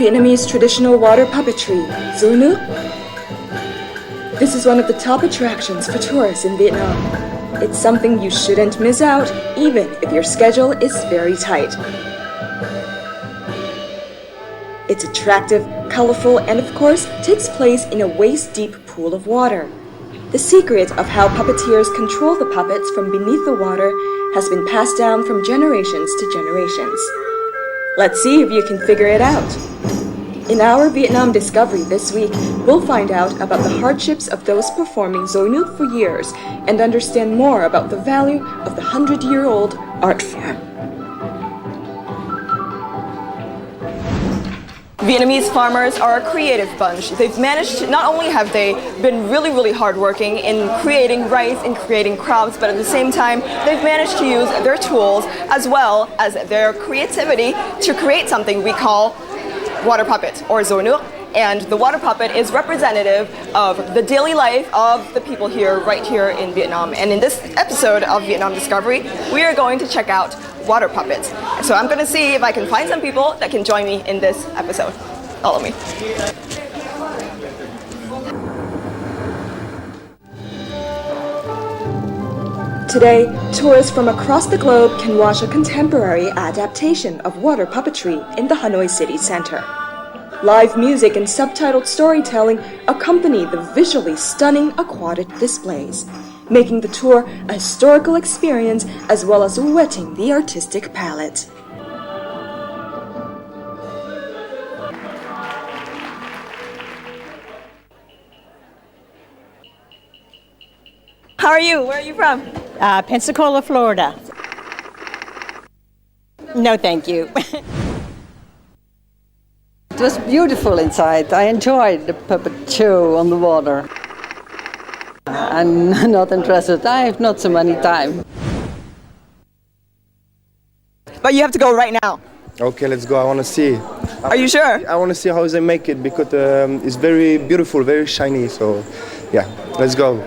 Vietnamese traditional water puppetry, Doi nước. This is one of the top attractions for tourists in Vietnam. It's something you shouldn't miss out, even if your schedule is very tight. It's attractive, colorful, and of course, takes place in a waist-deep pool of water. The secret of how puppeteers control the puppets from beneath the water has been passed down from generations to generations. Let's see if you can figure it out. In our Vietnam Discovery this week, we'll find out about the hardships of those performing Doi nước for years and understand more about the value of the 100-year-old art form. Vietnamese farmers are a creative bunch. They've managed to, not only have they been really hardworking in creating rice and creating crops, but at the same time, they've managed to use their tools as well as their creativity to create something we call water puppet or Doi nước. And the water puppet is representative of the daily life of the people here, right here in Vietnam. And in this episode of Vietnam Discovery, we are going to check out water puppets. So I'm going to see if I can find some people that can join me in this episode. Follow me. Today, tourists from across the globe can watch a contemporary adaptation of water puppetry in the Hanoi city center. Live music and subtitled storytelling accompany the visually stunning aquatic displays, making the tour a historical experience as well as whetting the artistic palate. How are you? Where are you from? Pensacola, Florida. No, thank you. It was beautiful inside. I enjoyed the puppet show on the water. I'm not interested. I have not so many time. But you have to go right now. Okay, let's go. I want to see. Are you sure? I want to see how they make it because it's very beautiful, very shiny. So, yeah, let's go.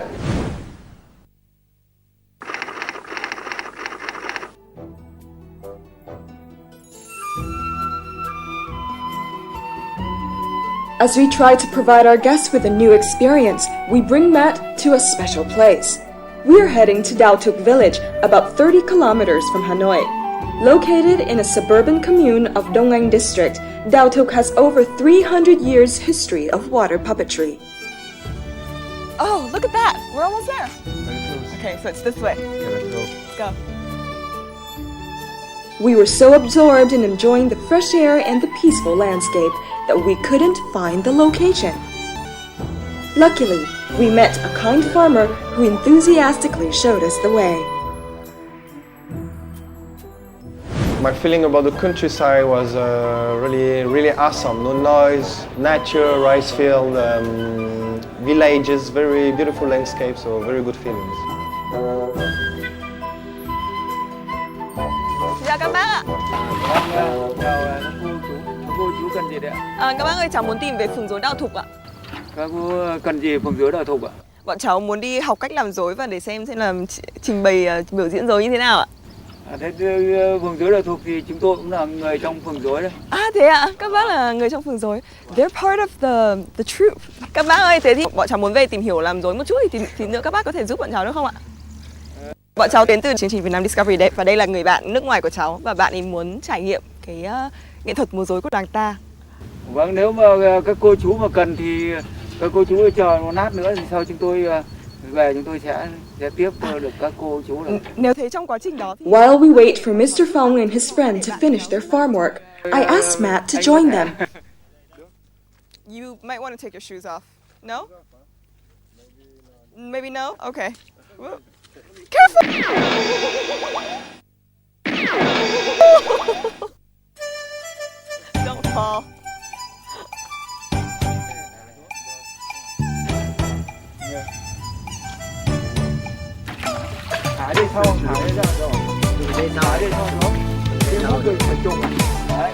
As we try to provide our guests with a new experience, we bring Matt to a special place. We are heading to Dao Thuc village, about 30 kilometers from Hanoi. Located in a suburban commune of Đông Anh district, Dao Thuc has over 300 years history of water puppetry. Oh, look at that! We're almost there. Okay, so it's this way. Okay, let's go. Let's go. We were so absorbed in enjoying the fresh air and the peaceful landscape that we couldn't find the location. Luckily, we met a kind farmer who enthusiastically showed us the way. My feeling about the countryside was really awesome. No noise, nature, rice field, villages, very beautiful landscape, so very good feelings. Chào các bác ạ. Chào cô chú cần gì đấy ạ? Các bác ơi, cháu muốn tìm về phường rối Dao Thuc ạ. Các cô cần gì phường rối Dao Thuc ạ? Bọn cháu muốn đi học cách làm rối và để xem là trình bày biểu diễn rối như thế nào ạ. Thế phường rối Dao Thuc thì chúng tôi cũng là người trong phường rối đấy. Thế ạ, các bác là người trong phường rối. They're part of the troupe. Các bác ơi, thế thì bọn cháu muốn về tìm hiểu làm rối một chút thì nữa các bác có thể giúp bọn cháu được không ạ? Bọn cháu đến từ chương trình Vietnam Discovery đấy và đây là người bạn nước ngoài của cháu và bạn ấy muốn trải nghiệm cái nghệ thuật múa rối của làng ta. Vâng, nếu mà các cô chú mà cần thì các cô chú chờ một lát nữa thì sau chúng tôi về chúng tôi sẽ tiếp được các cô chú là. Nếu thế trong quá trình đó thì... While we wait for Mr. Phong and his friend to finish their farm work, I asked Matt to join them. You might want to take your shoes off. No? Maybe no? Okay. Careful! Don't fall. Thả đi sau, thả đi ra rồi. Thả đi sau đó. Cái nó cười phải trùng. Đấy.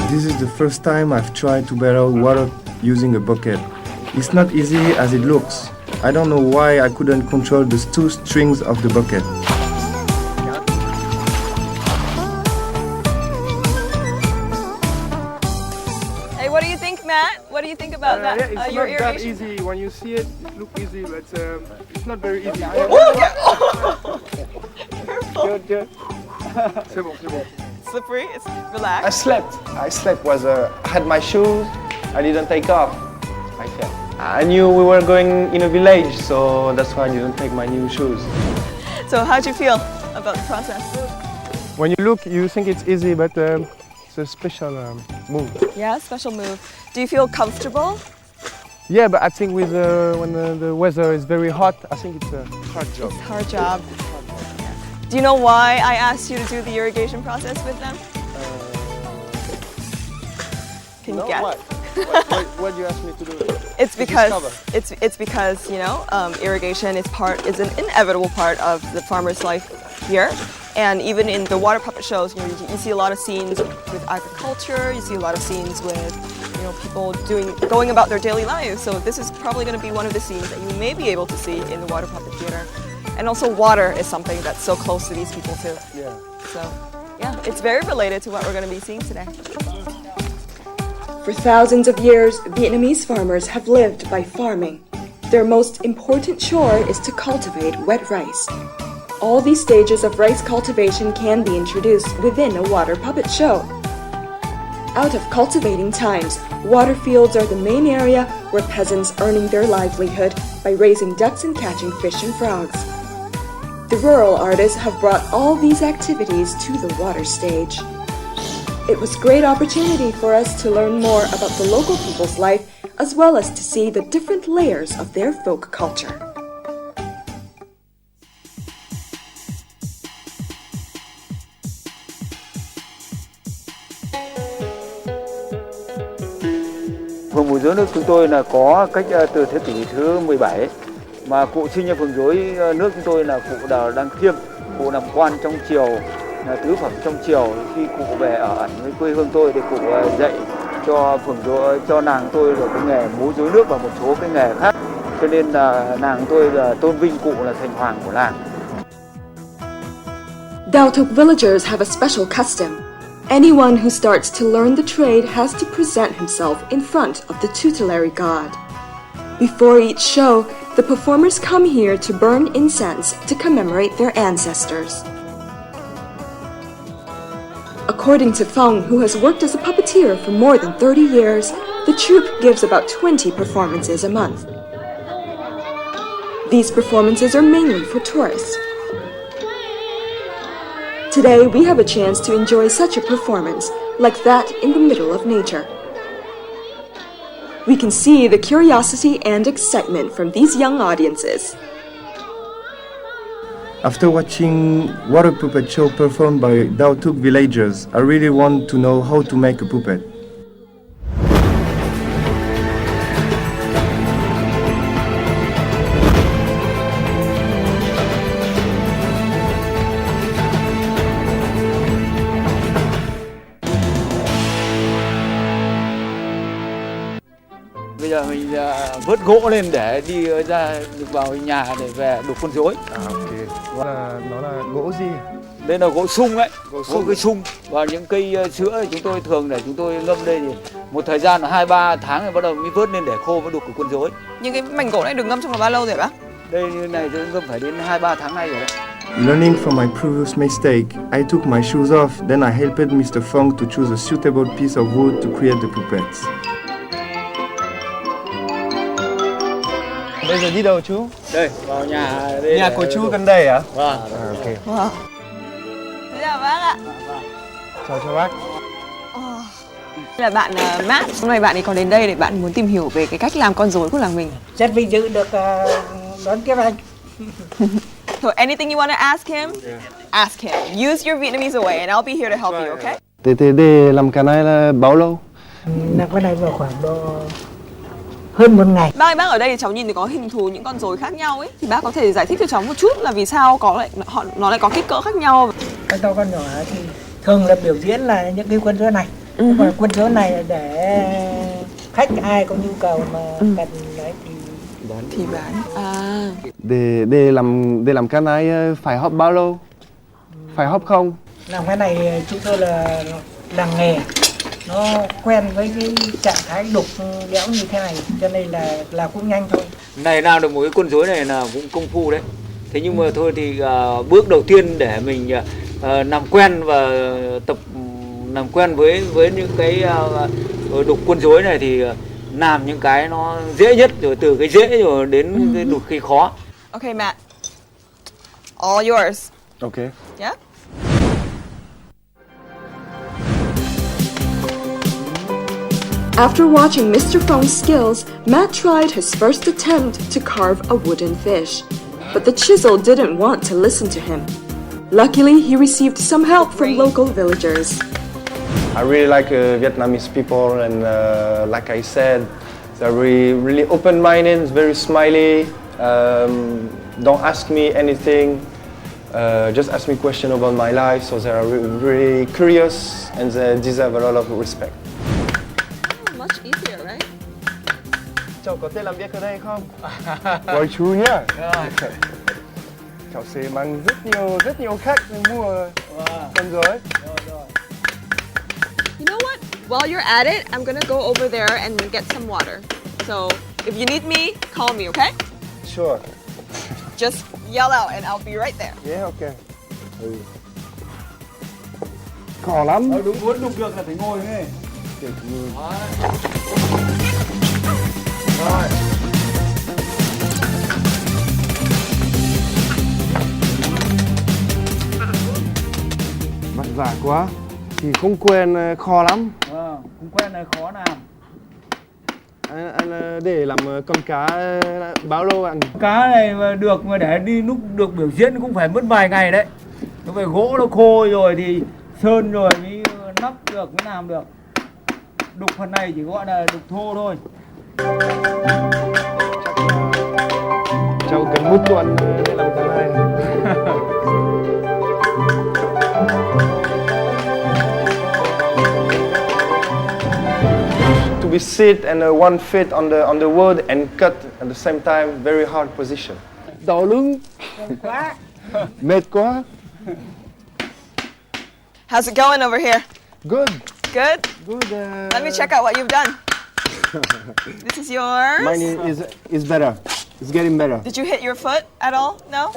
This is the first time I've tried to bear out water using a bucket. It's not easy as it looks. I don't know why I couldn't control the two strings of the bucket. Hey, what do you think, Matt? What do you think about that? Yeah, it's Your not that irrigation? easy. When you see it, it looks easy, but it's not very easy. C'est bon, c'est bon. Slippery. It's I relaxed. slept. I had my shoes. I didn't take off. I slept. I knew we were going in a village, so that's why I didn't take my new shoes. So how'd you feel about the process? When you look, you think it's easy, but it's a special move. Yeah, special move. Do you feel comfortable? Yeah, but I think with when the weather is very hot, I think it's a hard job. It's a hard job. Do you know why I asked you to do the irrigation process with them? Can you guess? What do you ask me to do? It's because it's because irrigation is an inevitable part of the farmer's life here, and even in the water puppet shows, you see a lot of scenes with agriculture. You see a lot of scenes with people going about their daily lives. So this is probably going to be one of the scenes that you may be able to see in the water puppet theater. And also, water is something that's so close to these people too. Yeah. So yeah, it's very related to what we're going to be seeing today. For thousands of years, Vietnamese farmers have lived by farming. Their most important chore is to cultivate wet rice. All these stages of rice cultivation can be introduced within a water puppet show. Out of cultivating times, water fields are the main area where peasants earning their livelihood by raising ducks and catching fish and frogs. The rural artists have brought all these activities to the water stage. It was a great opportunity for us to learn more about the local people's life as well as to see the different layers of their folk culture. Phường múa rối nước chúng tôi là có cách từ thế kỷ thứ 17, mà cụ sinh ra phường rối nước chúng tôi là cụ đang Khiêm, cụ làm quan trong triều, là tứ phẩm trong triều. Khi cụ về ở ẩn với quê hương tôi thì cụ dạy cho phường rối, cho nàng tôi được cái nghề múa rối nước và một số cái nghề khác, cho nên là nàng tôi là tôn vinh cụ là thành hoàng của làng. Dao Tok villagers have a special custom. Anyone who starts to learn the trade has to present himself in front of the tutelary god. Before each show, the performers come here to burn incense to commemorate their ancestors. According to Fong, who has worked as a puppeteer for more than 30 years, the troupe gives about 20 performances a month. These performances are mainly for tourists. Today, we have a chance to enjoy such a performance, like that in the middle of nature. We can see the curiosity and excitement from these young audiences. After watching water puppet show performed by Dao Tok villagers, I really want to know how to make a puppet. Bây giờ mình vớt gỗ lên để đi ra được vào nhà để về đục con rối. Nó là gỗ gì? Đây là gỗ sung đấy, gỗ cây sung. Và những cây sữa thì chúng tôi thường để chúng tôi ngâm đây thì một thời gian là 2-3 tháng rồi bắt đầu mới vớt lên để khô mới đục được con rối. Những cái mảnh gỗ này được ngâm trong vòng bao lâu rồi bác? Đây như này tôi ngâm phải đến 2-3 tháng nay rồi đấy. Learning from my previous mistake, I took my shoes off, then I helped Mr. Fong to choose a suitable piece of wood to create the puppets. Bây giờ đi đâu chú? Đây, vào nhà đây. Nhà của chú gần đây à? Vâng. Ok. Wow. Xin chào bác ạ. Chào cho bác. Là bạn Matt, hôm nay bạn ấy còn đến đây để bạn muốn tìm hiểu về cái cách làm con rối của làng mình. Rất vinh dự được đón tiếp anh. So anything you want to ask him, ask him. Use your Vietnamese way and I'll be here to help you, okay? Để làm cái này là bao lâu? Làm cái này vào khoảng độ hơn một ngày. Bác ơi, bác ở đây thì cháu nhìn thấy có hình thù những con rối khác nhau ấy, thì bác có thể giải thích cho cháu một chút là vì sao nó lại có kích cỡ khác nhau? Con to con nhỏ thì thường là biểu diễn là những cái quân rối này. Còn quân rối này là để khách ai có nhu cầu mà cần ấy bán. Thì bán. À. Để làm cái này phải học bao lâu? Phải học không? Làm cái này chúng tôi là làng nghề, nó quen với cái trạng thái đục đẽo như thế này cho nên là cũng nhanh thôi. Này làm được một cái con rối này là cũng công phu đấy. Thế nhưng mà thôi thì bước đầu tiên để mình làm quen và tập làm quen với những cái đục con rối này thì làm những cái nó dễ nhất, rồi từ cái dễ rồi đến cái đục khi khó. Okay, Matt. All yours. Okay. Yeah? After watching Mr. Fong's skills, Matt tried his first attempt to carve a wooden fish. But the chisel didn't want to listen to him. Luckily, he received some help from local villagers. I really like Vietnamese people, and like I said, they're really open-minded, very smiley. Don't ask me anything. Just ask me questions about my life. So they are really curious, and they deserve a lot of respect. Much easier, right? Cháu có thể làm việc ở đây không? Gọi chú nhá. Cháu sẽ mang rất nhiều khách mua con rối. You know what? While you're at it, I'm gonna go over there and get some water. So if you need me, call me, okay? Sure. Just yell out and I'll be right there. Yeah, okay. Khó lắm. Đúng, muốn đục được là phải ngồi nghe. Rồi. Vất vả quá. Thì không quen, khó lắm. Không quen này khó làm. Anh để làm con cá bao lâu anh? Cá này mà được mà để đi lúc được biểu diễn cũng phải mất vài ngày đấy. Nó phải gỗ nó khô rồi thì sơn rồi mới nắp được, mới làm được. Đục phần này chỉ gọi là đục thô thôi. Cháu cần hút tuần để làm cái này. To be sit and one foot on the wood and cut at the same time, very hard position. Đau lưng. Mệt quá. How's it going over here? Good. Good? Good. Let me check out what you've done. This is yours. Mine is better. It's getting better. Did you hit your foot at all? No?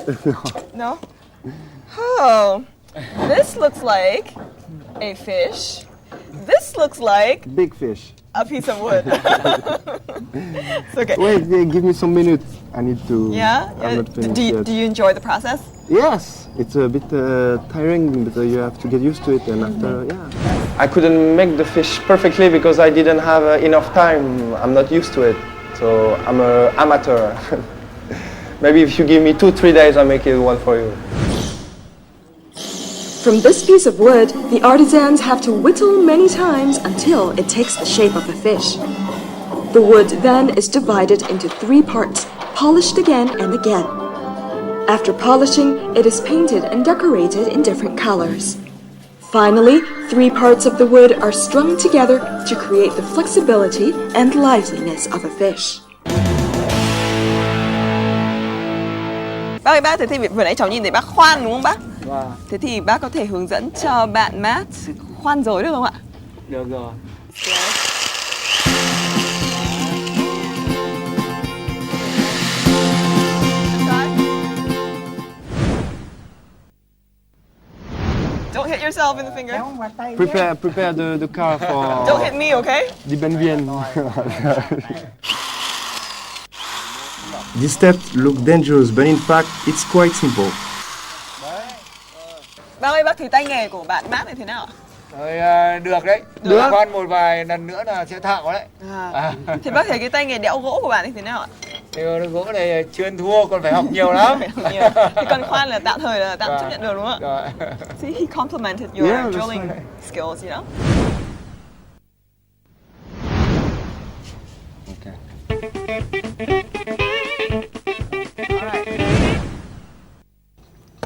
No? Oh, this looks like a fish. This looks like Big fish. a piece of wood. It's okay. Wait, give me some minutes. I need to. Yeah? I'm not finished yet. Do you enjoy the process? Yes, it's a bit tiring, but you have to get used to it, and after, yeah. I couldn't make the fish perfectly because I didn't have enough time. I'm not used to it, so I'm an amateur. Maybe if you give me 2-3 days, I'll make it one for you. From this piece of wood, the artisans have to whittle many times until it takes the shape of a fish. The wood then is divided into 3 parts, polished again and again. After polishing, it is painted and decorated in different colors. Finally, 3 parts of the wood are strung together to create the flexibility and liveliness of a fish. Bác thế thì vừa nãy cháu nhìn thấy bác khoan đúng không bác? Vâng. Thế thì bác có thể hướng dẫn cho bạn Matt khoan rối được không ạ? Được rồi. Don't hit yourself in the finger. Prepare the car for. Don't hit me, okay? Die Ben Bien. These steps look dangerous, but in fact, it's quite simple. Bác ơi, bác thấy tay nghề của bạn Matt này thế nào ạ? Được đấy. Được. Con một vài lần nữa là sẽ thạo đấy. Thế bác thấy cái tay nghề đẽo gỗ của bạn này thế nào ạ? Thì gỗ này chưa thua, còn phải học nhiều lắm. Thì còn khoan là tạm thời là tạm chấp nhận được đúng không ạ? See, he complimented your drilling skills, you know?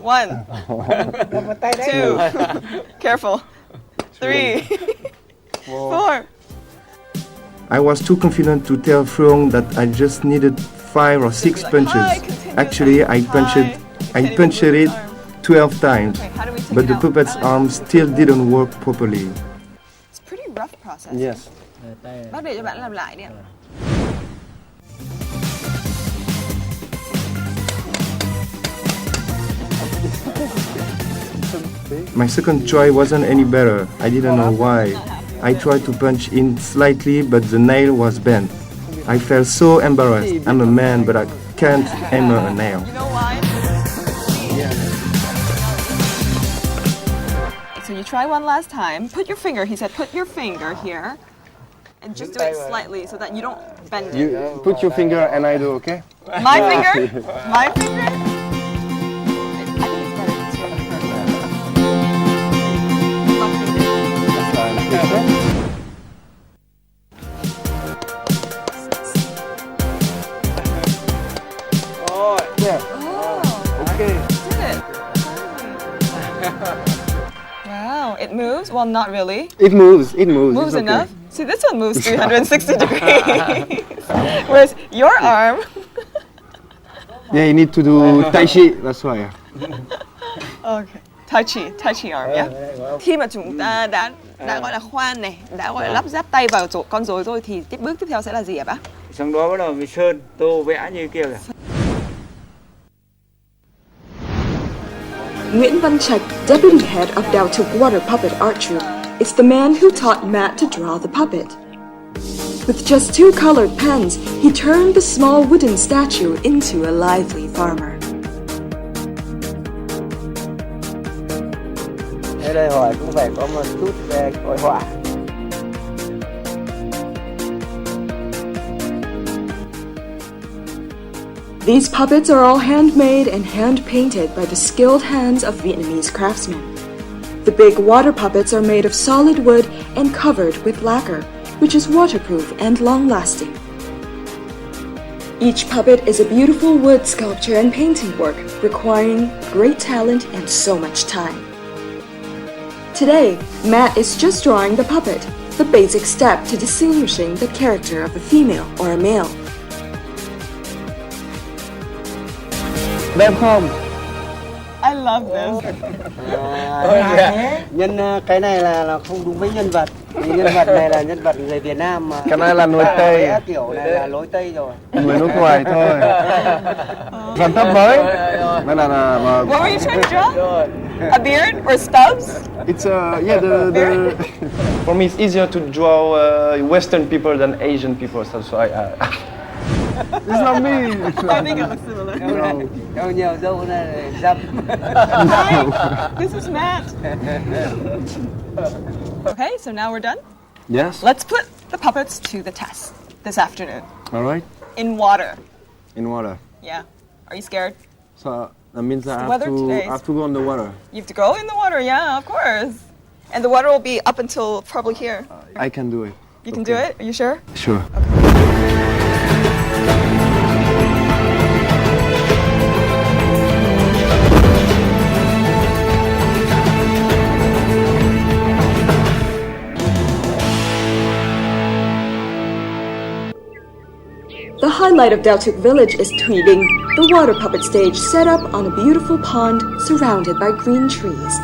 One, 2, careful, 3, 4. I was too confident to tell Phong that I just needed 5 or 6 punches. Actually, I punched it 12 times, but the puppet's arm still didn't work properly. It's a pretty rough process. Yes. Bác để cho bạn làm lại đi ạ. My second try wasn't any better. I didn't know why. I tried to punch in slightly, but the nail was bent. I felt so embarrassed. I'm a man, but I can't hammer a nail. You know why? So you try one last time. Put your finger, he said, put your finger here. And just do it slightly so that you don't bend it. You put your finger and I do, okay? My finger? My finger? I think it's better to turn Okay. Did it? Wow, it moves? Well, not really. It moves. It moves. Moves It's okay. enough? See, this one moves 360 degrees. Whereas your arm... Yeah, you need to do tai chi. That's why. Okay. Tai chi arm, yeah. Khi mà chúng ta đã gọi là khoan này, đã gọi là lắp ráp tay vào con rối rồi thì bước tiếp theo sẽ là gì hả bác? Xong đó bắt đầu mình sơn, tô vẽ như kia kìa. Nguyễn Văn Trạch, deputy head of Dao Tuk Water Puppet Art Troupe, is the man who taught Matt to draw the puppet. With just 2 colored pens, he turned the small wooden statue into a lively farmer. Ở đây hỏi cũng phải có một chút về hội họa. These puppets are all handmade and hand-painted by the skilled hands of Vietnamese craftsmen. The big water puppets are made of solid wood and covered with lacquer, which is waterproof and long-lasting. Each puppet is a beautiful wood sculpture and painting work, requiring great talent and so much time. Today, Matt is just drawing the puppet, the basic step to distinguishing the character of a female or a male. Đẹp không? I love this. Nhân cái này là không đúng với nhân vật. Nhân vật này là nhân vật người Việt Nam mà. Cái này là người Tây. Vẽ kiểu này là lối Tây rồi. Người nước ngoài thôi. Phần thấp mới. Đây là What were you trying to draw? A beard or stubs? It's yeah the for me it's easier to draw Western people than Asian people. So it's not me. I think it looks similar. Đâu nhiều dâu này dâm. Hi, this is Matt. Okay, so now we're done. Yes. Let's put the puppets to the test this afternoon. All right. In water. In water. Yeah. Are you scared? So that means I weather today. have to go in the water. You have to go in the water, yeah, of course. And the water will be up until probably here. I can do it. You can do it? Are you sure? Sure. The highlight of Dao Tuk Village is Tweeding, the water puppet stage set up on a beautiful pond surrounded by green trees.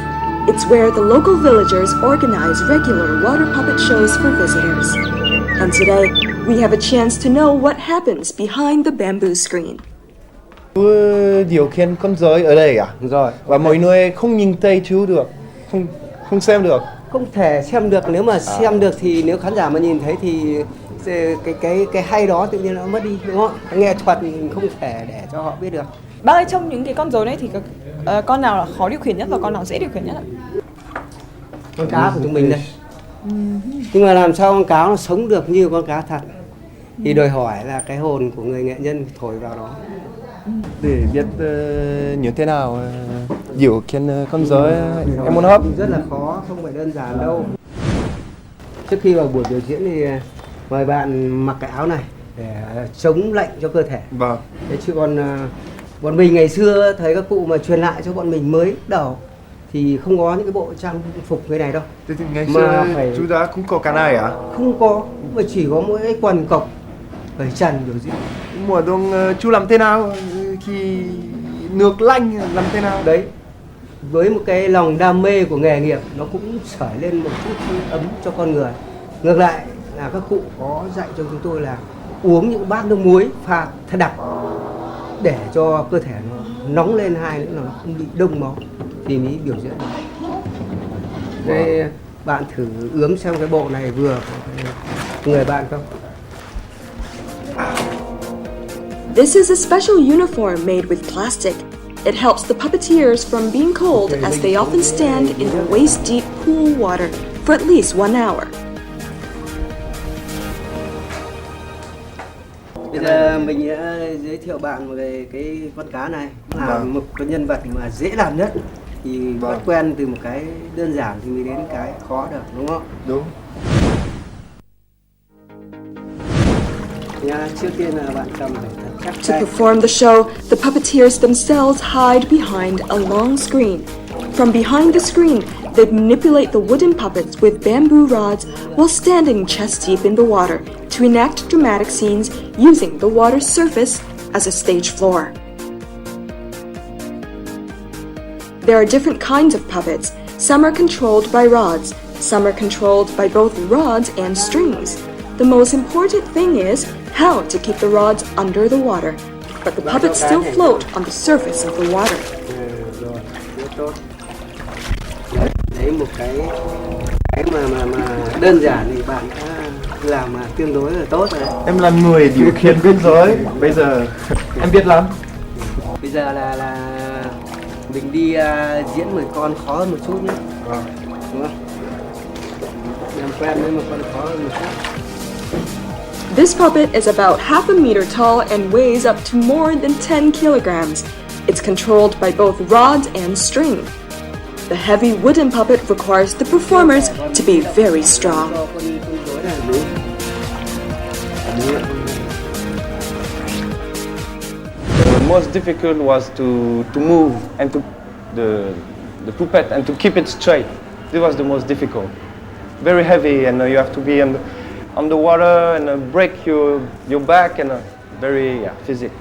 It's where the local villagers organize regular water puppet shows for visitors. And today, we have a chance to know what happens behind the bamboo screen. Điều khiển con rối ở đây à? Rồi. Và mọi người không nhìn thấy chú được, không xem được. Không thể xem được, nếu mà xem được thì nếu khán giả mà nhìn thấy thì cái hay đó tự nhiên nó mất đi, đúng không? Nghệ thuật mình không thể để cho họ biết được. Bác ơi, trong những cái con rối này thì con nào là khó điều khiển nhất và con nào dễ điều khiển nhất ạ? Con cá của chúng mình đây. Nhưng mà làm sao con cá nó sống được như con cá thật thì đòi hỏi là cái hồn của người nghệ nhân thổi vào đó. Để biết như thế nào điều khiển con rối em muốn hấp rất là khó, không phải đơn giản đâu. Trước khi vào buổi biểu diễn thì mời bạn mặc cái áo này để chống lạnh cho cơ thể. Vâng. Thế chứ còn bọn mình ngày xưa thấy các cụ mà truyền lại cho bọn mình mới đầu thì không có những cái bộ trang phục cái này đâu. Thế thì ngày xưa chú đã cũng có cái này à? Không có, mà chỉ có mỗi cái quần cộc cởi trần biểu diễn. Mùa đông chú làm thế nào khi nước lạnh làm thế nào? Đấy, với một cái lòng đam mê của nghề nghiệp nó cũng sởi lên một chút ấm cho con người. Ngược lại là các cụ có dạy cho chúng tôi là uống những bát nước muối pha thật đặc để cho cơ thể nó nóng lên, hai nữa là nó không bị đông máu thì mới biểu diễn được. Đây bạn thử ướm xem cái bộ này vừa người bạn không? This is a special uniform made with plastic. It helps the puppeteers from being cold as they often stand in the waist-deep pool water for at least 1 hour. Bây giờ mình sẽ giới thiệu bạn về cái con cá này, là một cái nhân vật mà dễ làm nhất. Thì bắt quen từ một cái đơn giản thì mới đến cái khó được, đúng không? Đúng. Trước tiên là bạn cầm phải thật chắc To tay. perform the show, the puppeteers themselves hide behind a long screen. From behind the screen, they manipulate the wooden puppets with bamboo rods while standing chest deep in the water to enact dramatic scenes using the water's surface as a stage floor. There are different kinds of puppets. Some are controlled by rods, some are controlled by both rods and strings. The most important thing is how to keep the rods under the water, but the puppets still float on the surface of the water. Rồi, rất tốt. Đấy một cái mà đơn giản thì bạn đã làm mà tương đối là tốt rồi đấy. Em là người điều khiển biên giới, bây giờ em biết lắm. Bây giờ là mình đi diễn một con khó hơn một chút nhé. Đúng không? Làm quen với một con khó hơn một chút. This puppet is about half a meter tall and weighs up to more than 10 kilograms. It's controlled by both rods and string. The heavy wooden puppet requires the performers to be very strong. The most difficult was to move and to the puppet and to keep it straight. This was the most difficult. Very heavy, and you have to be on the water and break your back, and very physical.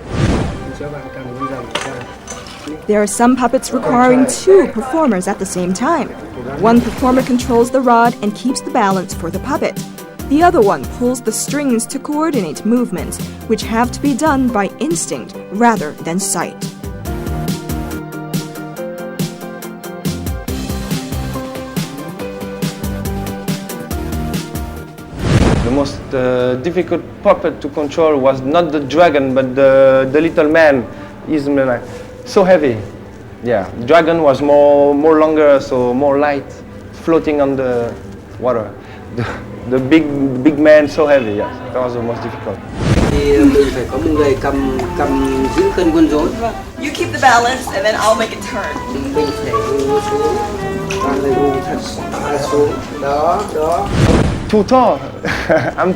There are some puppets requiring 2 performers at the same time. One performer controls the rod and keeps the balance for the puppet. The other one pulls the strings to coordinate movements, which have to be done by instinct rather than sight. The most difficult puppet to control was not the dragon, but the little man. He's so heavy. Yeah, the dragon was more longer, so more light, floating on the water. The big man so heavy. Yes, that was the most difficult. Thì mình phải có một người cầm giữ cân quân rối. You keep the balance and then I'll make it turn. Mình phải ngồi xuống, toàn là ngồi thật xuống. Đó. Too tall. I'm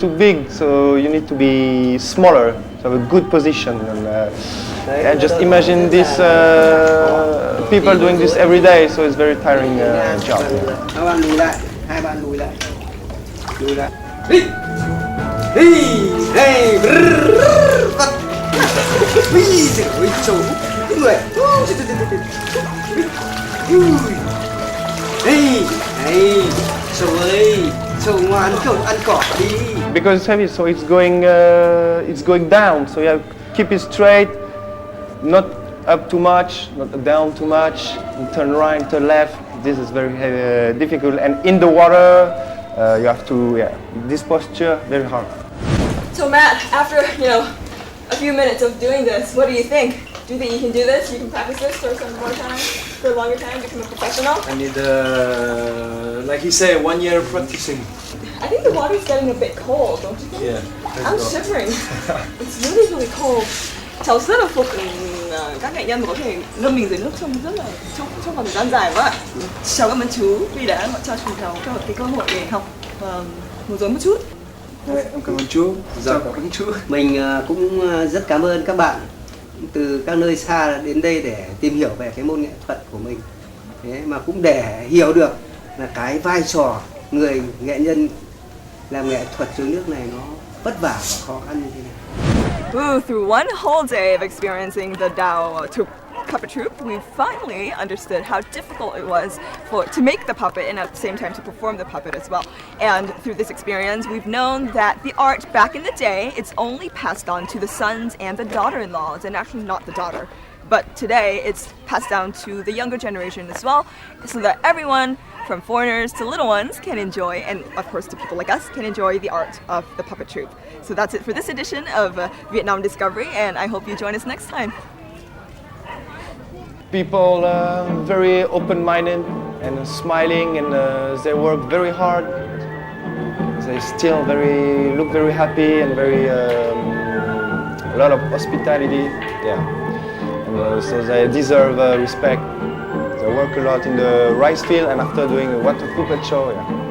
too big, so you need to be smaller, to have a good position. And just imagine this people doing this every day, so it's very tiring job. Hai bạn lùi lại, lùi lại. Because it's heavy, so it's going down. So you have to keep it straight, not up too much, not down too much. Turn right, turn left. This is very difficult. And in the water, you have to this posture very hard. So Matt, after a few minutes of doing this, what do you think? Do you think you can do this? You can practice this for some more time, for a longer time, become a professional? I need, like you say, 1 year of practicing. I think the water's getting a bit cold, don't you think? Yeah. I'm shivering. It's really, really cold. Cháu rất là phục các nghệ nhân mà có thể ngâm mình dưới nước trong khoảng thời gian dài quá. Cháu cảm ơn chú vì đã cho chúng cháu cái cơ hội để học múa rối một chút. Em cảm ơn chú. Cảm ơn chú. Mình cũng rất cảm ơn các bạn từ các nơi xa đến đây để tìm hiểu về cái môn nghệ thuật của mình. Thế mà cũng để hiểu được là cái vai trò người nghệ nhân làm nghệ thuật dưới nước này nó vất vả và khó khăn như thế nào. Through one whole day of experiencing the Dao puppet troupe, we finally understood how difficult it was to make the puppet and at the same time to perform the puppet as well. And through this experience, we've known that the art back in the day, it's only passed on to the sons and the daughter-in-laws, and actually not the daughter. But today, it's passed down to the younger generation as well, so that everyone, from foreigners to little ones, can enjoy, and of course to people like us, can enjoy the art of the puppet troupe. So that's it for this edition of Vietnam Discovery, and I hope you join us next time. People very open-minded and smiling, and they work very hard. They still look very happy and very a lot of hospitality. Yeah, and so they deserve respect. They work a lot in the rice field and after doing a water puppet show. Yeah.